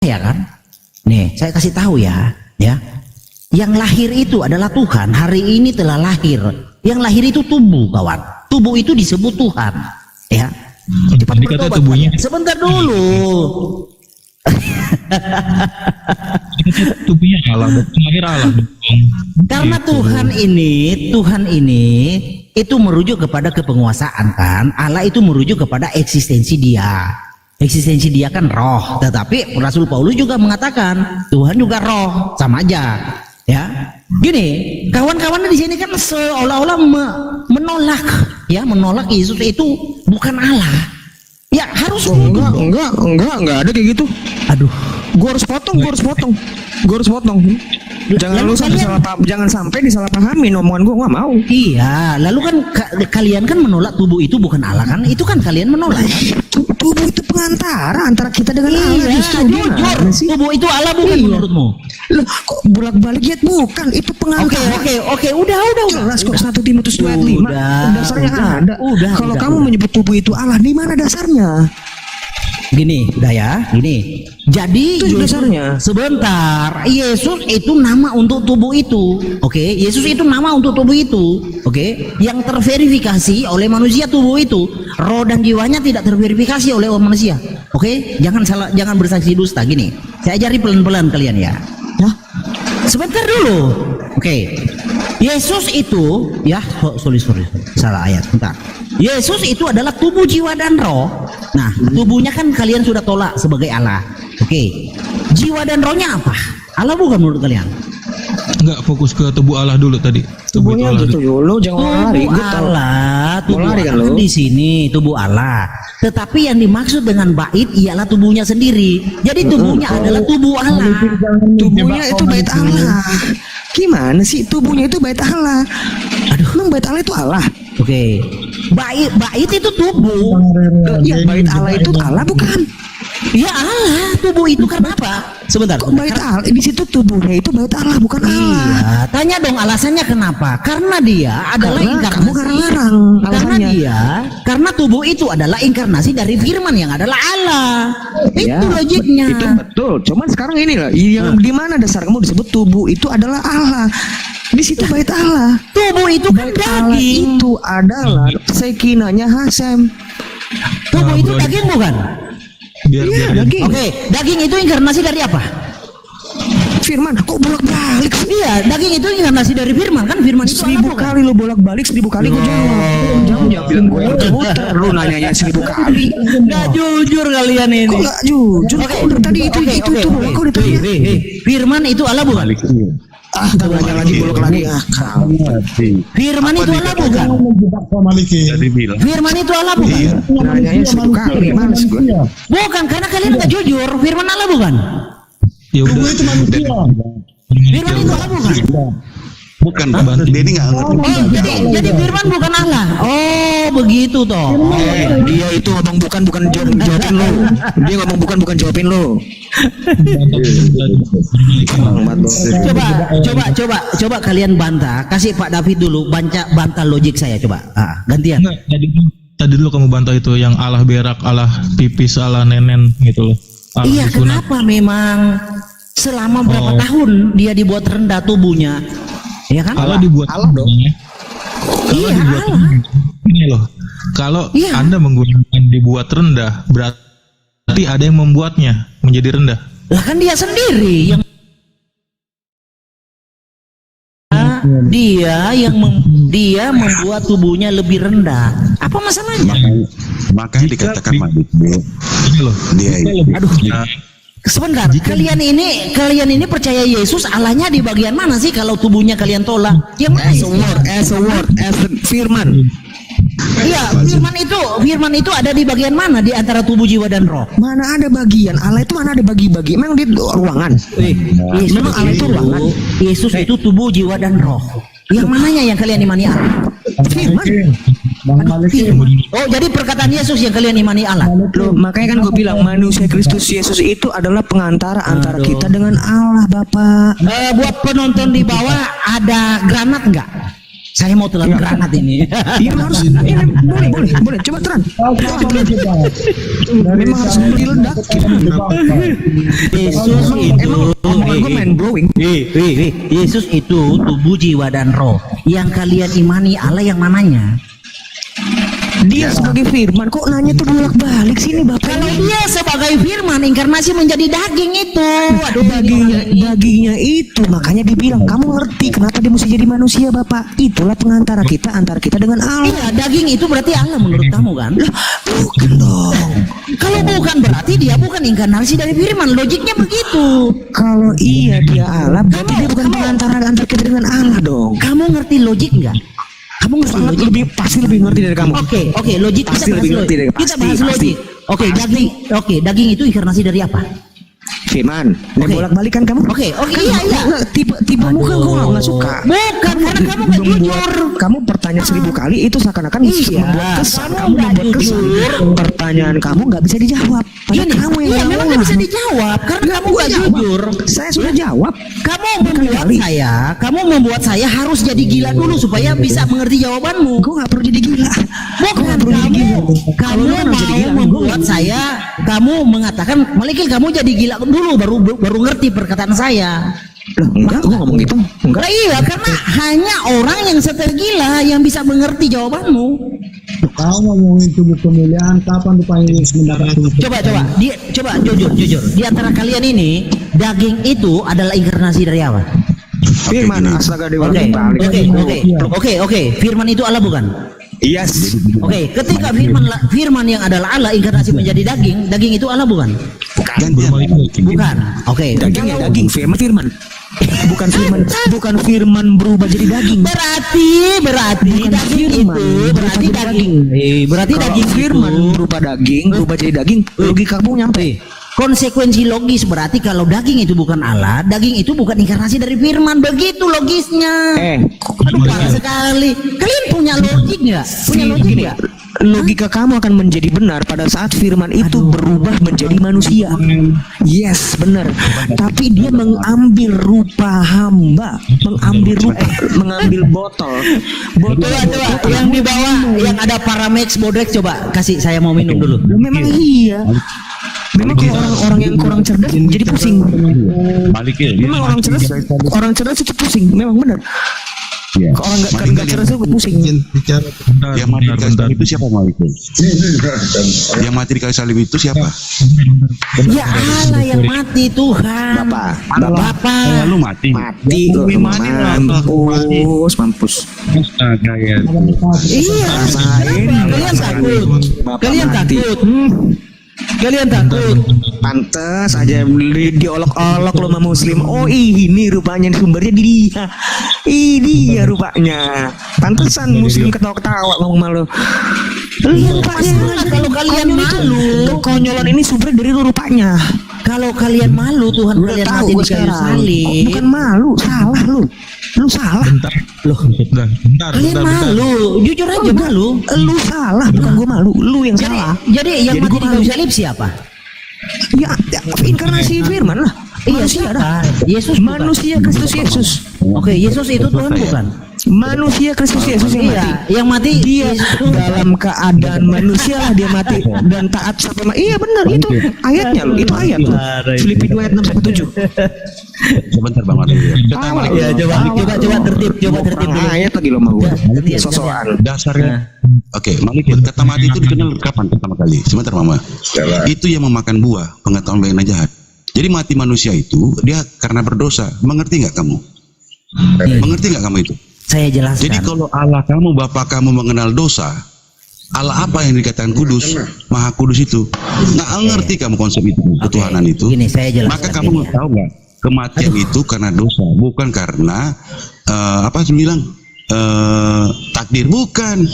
ya kan? Nih, saya kasih tahu ya. Yang lahir itu adalah Tuhan. Hari ini telah lahir. Yang lahir itu tubuh, kawan. Tubuh itu disebut Tuhan, ya. Cepat bertobat. Tubuhnya. Sebentar dulu. Tubuhnya Allah, lahir Allah. Karena Tuhan ini itu merujuk kepada kepenguasaan kan. Allah itu merujuk kepada eksistensi dia. Eksistensi dia kan roh, tetapi Rasul Paulus juga mengatakan Tuhan juga roh, sama aja. Ya, gini, kawan-kawan di sini kan seolah-olah menolak Yesus itu bukan Allah. Ya harus enggak ada kayak gitu. Aduh, Gua harus potong. Jangan sampai disalahpahamin omongan gua mau. iya. Lalu kan kalian kan menolak tubuh itu bukan Allah kan? Itu kan kalian menolak. Tubuh itu pengantara antara kita dengan Allah. Justru jujur. Tubuh itu Allah bukan menurutmu? Loh, kok bolak-balik ya bukan, itu pengantara. Oke, udah. Jelas kok 1 Timotius 2 ayat 5. Dasarnya ada. Kalau kamu menyebut tubuh itu Allah, di mana dasarnya? Gini. Jadi Itu dasarnya. sebentar. Yesus itu nama untuk tubuh itu. Oke, Yesus itu nama untuk tubuh itu. Oke, yang terverifikasi oleh manusia tubuh itu. Roh dan jiwanya tidak terverifikasi oleh manusia. Oke, jangan bersaksi dusta. Gini, saya ajari pelan-pelan kalian ya. Sebentar dulu. Oke. Yesus itu sorry. Salah ayat. Bentar. Yesus itu adalah tubuh, jiwa dan roh. Nah, tubuhnya kan kalian sudah tolak sebagai Allah. Oke. Jiwa dan rohnya apa? Allah bukan menurut kalian? Enggak, fokus ke tubuh Allah dulu tadi. Tubuhnya gitu lo, jangan lari. Tubuh Allah di sini tubuh Allah. Tetapi yang dimaksud dengan bait ialah tubuhnya sendiri. Jadi tubuhnya adalah tubuh Allah. Tubuhnya itu bait Allah. Gimana sih tubuhnya itu bait Allah? Aduh, emang bait Allah itu Allah? Oke. Bait itu tubuh. Iya, bait Allah itu Allah bukan? Ya Allah, tubuh itu kan apa? Sebentar. Kok bait Allah di situ tubuhnya itu bait Allah bukan Allah? Iya, tanya dong alasannya kenapa? Karena dia adalah inkarnasi. Kamu ngarang alasannya. Karena tubuh itu adalah inkarnasi dari firman yang adalah Allah. Itu logiknya. Itu betul. Cuman sekarang ini lah, yang di mana dasar kamu disebut tubuh itu adalah Allah? Di situ bait Allah. Tubuh itu kan Bait Allah daging. itu adalah sekinanya Hasem. Tubuh itu daging bukan? Biar Daging. Oke, daging itu inkarnasi dari apa? Firman, kok bolak-balik sih? Iya, daging itu inkarnasi dari firman kan? Firman itu 1000 kali lo bolak-balik, 1000 kali gue jawab. Jangan bilang gue muter. Lu nanyanya 1000 kali. Nggak jujur kalian ini. Kok nggak jujur? Kok udah tadi itu kok udah tanya? Firman itu Allah bukan? Gak nanya lagi, bolak lagi. Firman itu Allah bukan? Firman itu Allah bukan? Nanyanya 10 kali, males gue. Bukan, karena kalian nggak jujur. Firman Allah bukan? Ya udah. Firman itu Allah bukan? Bukan, Denny nggak ngerti. Oh, jadi firman bukan Allah. Oh, begitu toh. Dia itu ngomong bukan jawabin lo. Dia ngomong bukan jawabin lo. Coba kalian bantah. Kasih Pak David dulu bantah logik saya coba. Gantian. Enggak, tadi dulu kamu bantah itu yang Allah berak, Allah pipis, Allah nenen gitu loh. Allah Iya, disunat. kenapa memang selama berapa tahun dia dibuat rendah tubuhnya? Ya kan? Allah dibuat Allah dong. Iya, Allah. Ini loh. Kalau Iya. Anda menggunakan dibuat rendah, berarti ada yang membuatnya menjadi rendah. Lah kan dia sendiri yang dia membuat tubuhnya lebih rendah. Apa masalahnya? Makanya dikatakan mabuk. Ini loh. Dia itu. Aduh. Sebentar, kalian ini percaya Yesus Allahnya di bagian mana sih kalau tubuhnya kalian tolak? Yang mana? As a word, firman. Iya, firman itu ada di bagian mana di antara tubuh, jiwa dan roh? Mana ada bagian Allah itu, mana ada bagi-bagi? Memang di ruangan. Memang Allah itu ruangan. Yesus itu tubuh, jiwa dan roh. Yang mananya yang kalian imani Allah? Firman. Oh, jadi perkataan Yesus yang kalian imani Allah. Loh, makanya kan gue bilang manusia Kristus Yesus itu adalah pengantara antara kita dengan Allah, Bapak. Buat penonton di bawah ada granat nggak? Saya mau telan granat ini. Iya harus. Ini boleh. Coba Tran. Memang harus diledak. Yesus itu, Omongan gue main blowing. Yesus itu tubuh, jiwa dan roh. Yang kalian imani Allah yang mananya? Dia sebagai firman, kok nanya tuh bolak-balik sini Bapak? Kalau dia sebagai firman inkarnasi menjadi daging itu, aduh Dagingnya itu, makanya dibilang kamu ngerti kenapa dia mesti jadi manusia Bapak? Itulah pengantara kita antara kita dengan Allah. Iya, daging itu berarti Allah menurut kamu kan? Bukan dong. Kalau bukan berarti dia bukan inkarnasi dari firman, logiknya begitu. Kalau iya dia Allah, berarti dia bukan pengantara antara kita dengan Allah dong. Kamu ngerti logik nggak? Kamu ngerti Sangat logik? pasti lebih ngerti dari kamu. Oke, logik Pasti kita bahas lebih ngerti dari- kita pasti, bahas pasti. logik. Oke, daging itu inkarnasi dari apa? Firman, dan Oke. bolak-balik kan kamu? Oke, iya. Tipe muka gue nggak suka. Bukan, karena kamu nggak jujur. Kamu pertanyaan 1000 kali itu seakan-akan Iya, membuat kesal. kamu Kamu nggak membuat kesal. jujur. Pertanyaan kamu nggak bisa dijawab. Padahal Gini, kamu yang iya, memang jawab. nggak bisa dijawab karena kamu nggak jujur. Saya sudah jawab. Kamu membuat saya harus jadi gila dulu supaya bisa mengerti jawabanmu. Gue nggak perlu jadi gila. Bukan, perlu jadi gila. kamu Kalau lu kan mau jadi gila, membuat saya, kamu mengatakan Malikil kamu jadi gila dulu baru ngerti perkataan saya. Loh, enggak, gue ngomong gitu. Enggak. Nah, iya, karena hanya orang yang setel gila yang bisa mengerti jawabanmu. Kau ngomongin tubuh kemuliaan, kapan rupanya Yesus mendapat tubuh? Coba jujur. Di antara kalian ini, daging itu adalah inkarnasi dari apa? Firman, astaga dewa. Oke. Firman itu Allah bukan? Yes. Oke, ketika firman yang adalah Allah inkarnasi menjadi daging itu Allah bukan? Gantian. Bukan. Oke. Daging, firman. Bukan firman berubah jadi daging. Berarti Bukan daging firman, itu berarti berubah jadi daging. Berarti Kalau daging firman itu berupa daging, berubah jadi daging, logika kamu nyampe. konsekuensi logis, berarti kalau daging itu bukan Allah, daging itu bukan inkarnasi dari firman. Begitu logisnya. Aduh, parah sekali. Kalian punya logik nggak? Punya logik nggak? Logika kamu akan menjadi benar pada saat firman itu berubah menjadi manusia. Yes, benar. Tapi dia mengambil rupa hamba, mengambil botol. Coba yang di bawah yang ada Paramex Bodrex, coba kasih saya mau minum dulu. Memang iya. Memang kalau orang-orang yang kurang cerdas jadi pusing. Balik ya. Memang orang cerdas itu pusing. Memang benar. Ya. Kalau nggak cerdas itu pusing. Yang mati di kayu salib itu siapa, Malik? Yang mati di kayu salib itu siapa? Ya Allah yang mati, Tuhan. Bapak. Lu mati. Mati loh. Mampus. Astaga ya. Iya. Kalian takut. Kalian takut. Kalian takut. Pantes aja diolok-olok lo sama muslim. Oh ini rupanya sumbernya di dia. Ini dia rupanya. Pantesan muslim ketawa-ketawa ngomong malu. Kalau kalian malu, kekonyolan ini sumbernya dari lu rupanya. kalau kalian malu, Tuhan Udah kalian tahu mati gua di kayu sekarang. salib. Bukan malu, salah lu. Lu salah. Bentar. Kalian malu, jujur aja malu. Lu salah, bukan gua malu. Lu yang salah. Jadi yang Jadi mati gua di kayu malu. salib siapa? Ya, inkarnasi firman lah. Manusia dah. Yesus bukan. Manusia Kristus Yesus. Oke, Yesus itu Tuhan bukan? Manusia Kristus Yesus yang mati. Iya, yang mati Dia Yesus. dalam keadaan manusia lah dia mati dan taat sampai mati. Iya benar itu ayatnya loh, itu ayat loh. Filipi 2 ayat 6 sampai 7. Sebentar Bang Malik. Ya, coba tertib dulu. Ayat lagi lo mau Tertib. sosokan. Dasarnya. Oke, Malik, kata mati itu dikenal kapan pertama kali? Sebentar Mama. Itu yang memakan buah pengetahuan baik dan jahat. Jadi mati manusia itu dia karena berdosa. Mengerti nggak kamu? Mengerti nggak kamu itu? Saya jelaskan. Jadi kalau Allah kamu, Bapa kamu mengenal dosa, Allah apa yang dikatakan kudus, maha kudus itu, nggak ngerti kamu konsep itu, ketuhanan itu. Gini, saya jelaskan. Maka kamu gini ya. tahu nggak, kematian itu karena dosa, bukan karena apa saya bilang takdir, bukan.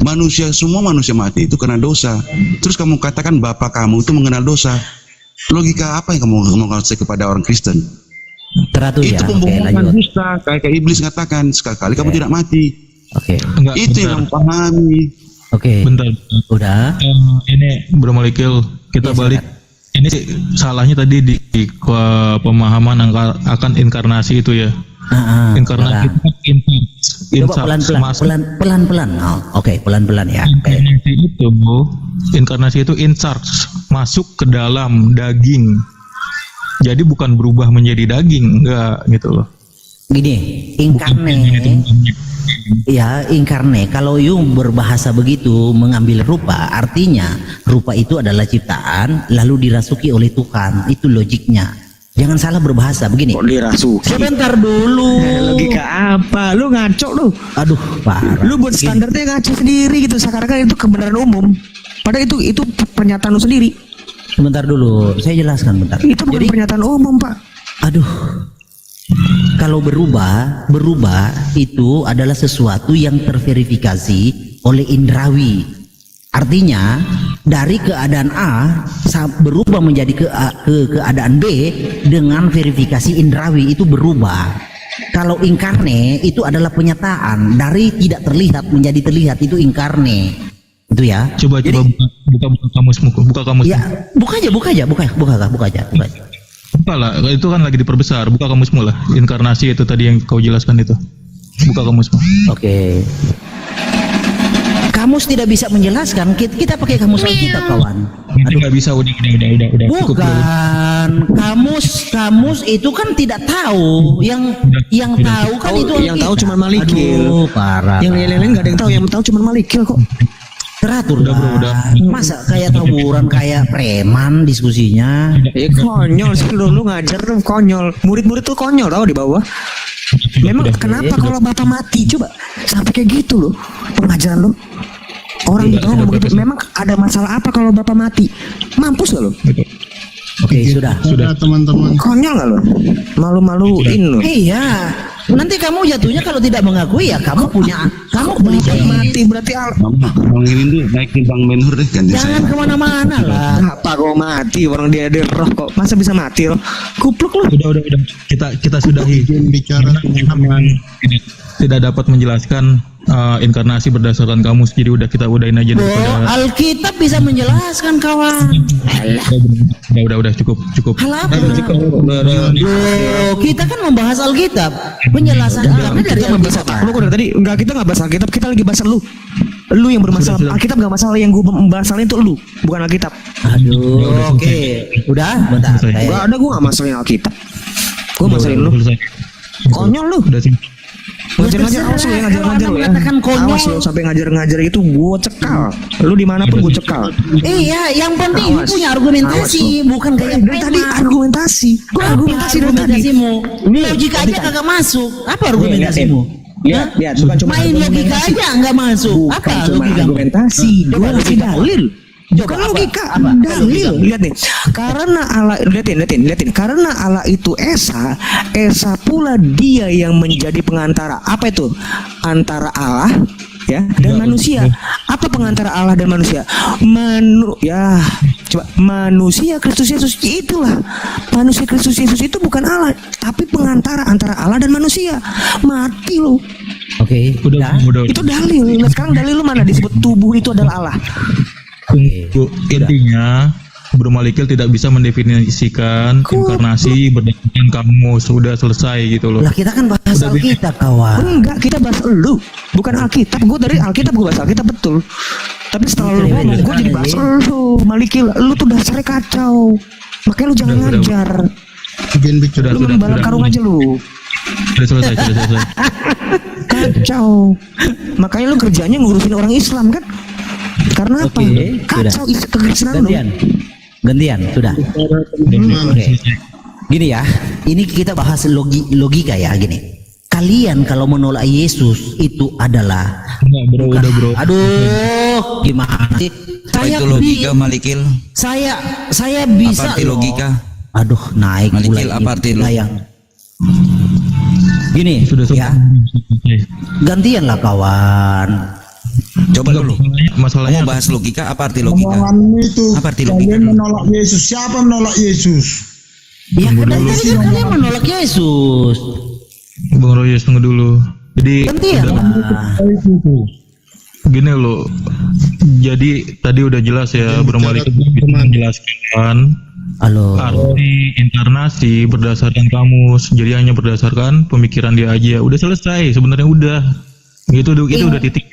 Manusia, semua manusia mati itu karena dosa. Terus kamu katakan Bapa kamu itu mengenal dosa. Logika apa yang kamu ngomong kepada orang Kristen? Teratur ya. Itu Oke, pembohongan lanjut. dusta, kayak iblis ngatakan sekali-kali kamu tidak mati. Oke. Enggak, Itu yang kamu pahami. Oke. bentar. Udah. Ini Bro Malikil, kita Iya, balik. Ini salahnya tadi di pemahaman akan inkarnasi itu ya. Inkarnasi itu Coba pelan-pelan. Oh, oke, pelan-pelan ya. Oke. Inkarnasi itu in charge, masuk ke dalam daging. Jadi bukan berubah menjadi daging, enggak gitu loh. Gini, inkarne. Kalau Yung berbahasa begitu, mengambil rupa, artinya rupa itu adalah ciptaan, lalu dirasuki oleh Tuhan. Itu logiknya. Jangan salah berbahasa begini. Kok dirasuki? Sebentar dulu. Logika apa? Lu ngaco lu. Aduh, parah. Lu buat standarnya ngaco sendiri gitu. Seakan-akan itu kebenaran umum. Padahal itu pernyataan lu sendiri. Sebentar dulu, saya jelaskan bentar. Itu bukan pernyataan umum, Pak. Aduh. Kalau berubah itu adalah sesuatu yang terverifikasi oleh indrawi. Artinya dari keadaan A berubah menjadi ke keadaan B dengan verifikasi indrawi, itu berubah. Kalau inkarne itu adalah penyataan dari tidak terlihat menjadi terlihat, itu inkarne. Itu ya. Coba buka kamusmu, buka kamus. Ya, buka aja. Buka lah, itu kan lagi diperbesar. Buka kamusmu lah. Inkarnasi itu tadi yang kau jelaskan itu. Buka kamusmu. Oke. Kamus tidak bisa menjelaskan. Kita pakai kamus Alkitab, kawan. Itu nggak bisa. Udah. Cukup dulu. Bukan. Kamus itu kan tidak tahu. Yang tahu kan itu yang tahu Alkitab. cuma Malikil. Aduh, parah. Yang lain-lain nggak ada yang tahu. Yang tahu cuma Malikil kok. Teratur Udah, bro, lah. udah. Masa kayak tawuran, kayak preman diskusinya. Konyol sih lu ngajar tuh konyol. Murid-murid tuh konyol tau di bawah. Memang kenapa kalau bapak mati, coba sampai kayak gitu loh pengajaran lo. Orang di bawah ngomong gitu. Memang ada masalah apa kalau bapak mati? Mampus gak lo? Oke, sudah. Teman-teman. Konyol gak lo? Malu-maluin lo. Iya. Nanti kamu jatuhnya kalau tidak mengakui ya kamu beli Mati berarti Ngomongin dulu, naikin Bang Benhur deh ganti Jangan saya. kemana-mana lah. apa kok mati orang dia ada roh kok masa bisa mati lo? Kupluk lo. Udah. Kita sudahi. Bicara teman-teman. Tidak dapat menjelaskan inkarnasi berdasarkan kamus. Jadi kita udahin aja daripada. Alkitab bisa menjelaskan, kawan. Udah cukup. Hal apa? Loh, kita kan membahas Alkitab. Penjelasan karena dari Kita membahas Alkitab. apa? Lu udah tadi enggak, kita nggak bahas Alkitab, kita lagi bahas lu. Lu yang bermasalah. Sudah. Alkitab nggak masalah, yang gue masalahnya itu lu, bukan Alkitab. Aduh, oke. Udah, bentar. Selesai. Gak ada, gue gak masalahin Alkitab. Gue masalahin lu. Selesai. Konyol lu. Udah sih. Ngajar-ngajar, awas lu ya, ngajar-ngajar lu ya. Mengatakan konyol. Awas lu sampai ngajar-ngajar itu gue cekal. Lu dimanapun gue cekal. Iya, yang penting Awas. punya argumentasi, bukan kayak Dari tadi argumentasi. Gue argumentasi dari tadi. argumentasimu. Logika aja kagak masuk. Apa argumentasimu? Lihat, bukan cuma Main logika argumentasi. aja nggak masuk. Bukan Apa cuma logika? argumentasi, gue ngasih dalil. Bukan logika, dalil. Lihat nih, karena Allah, lihatin. Karena Allah itu Esa pula dia yang menjadi pengantara. Apa itu? Antara Allah ya dan manusia. Apa pengantara Allah dan manusia? Manusia Kristus Yesus, itulah. Manusia Kristus Yesus itu bukan Allah, tapi pengantara antara Allah dan manusia. Mati lo. Oke, Udah. Itu dalil. Nah, sekarang dalil lu mana disebut tubuh itu adalah Allah? Intinya Bro Malikil tidak bisa mendefinisikan inkarnasi berdasarkan kamus. Sudah selesai gitu loh. Lah kita kan bahas Alkitab, kawan. Enggak, kita bahas lu, bukan Alkitab. Gue dari Alkitab, gue bahas Alkitab betul. Tapi setelah lu ngomong, gue jadi bahas lu, Malikil. Lu tuh dasarnya kacau. Makanya lu jangan ngajar. Sudah. Lu main balap karung aja lu. Sudah selesai. Kacau. Makanya lu kerjanya ngurusin orang Islam kan? Karena apa? Oke, Kacau isi kekristenan lu. Gantian, sudah. Oke. Gini ya, ini kita bahas logika ya, gini. Kalian kalau menolak Yesus itu adalah Enggak, bro. Aduh, gimana sih? Apa itu logika, Malikil? Saya bisa Apa arti loh. logika? Aduh, naik Malikil, mulai apa arti lo? yang gini Sudah ya. selesai. Gantian lah, kawan. Coba dulu. Masalahnya Mau bahas logika, apa arti logika? Omonganmu itu Apa arti logika? kalian menolak Yesus. Siapa menolak Yesus? Ya kan dari tadi kan kalian menolak Yesus. Bang Royes, tunggu dulu. Jadi Gantian lah. gini loh. Jadi tadi udah jelas ya Bro Malikil bisa menjelaskan Halo. Arti inkarnasi berdasarkan kamus, jadi hanya berdasarkan pemikiran dia aja. Udah selesai, sebenarnya udah. Itu udah titik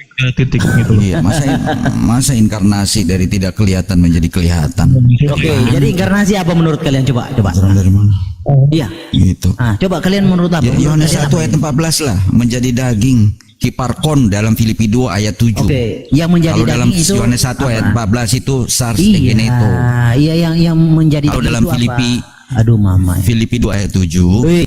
gitu loh. Iya, masa inkarnasi dari tidak kelihatan menjadi kelihatan. Oke, jadi inkarnasi apa menurut kalian? Coba. Orang dari mana? Iya. Gitu. Coba kalian menurut apa? Ya, Menurut Yohanes kalian 1 apa ayat ini? 14 lah, menjadi daging. Kiparkon dalam Filipi 2 ayat 7. Oke, yang menjadi Kalau dalam daging itu Yohanes 1 ayat apa? 14 itu sars Iya, egeneto. iya yang menjadi Kalau daging dalam itu apa? Filipi Aduh mama. Filipi 2 ayat 7.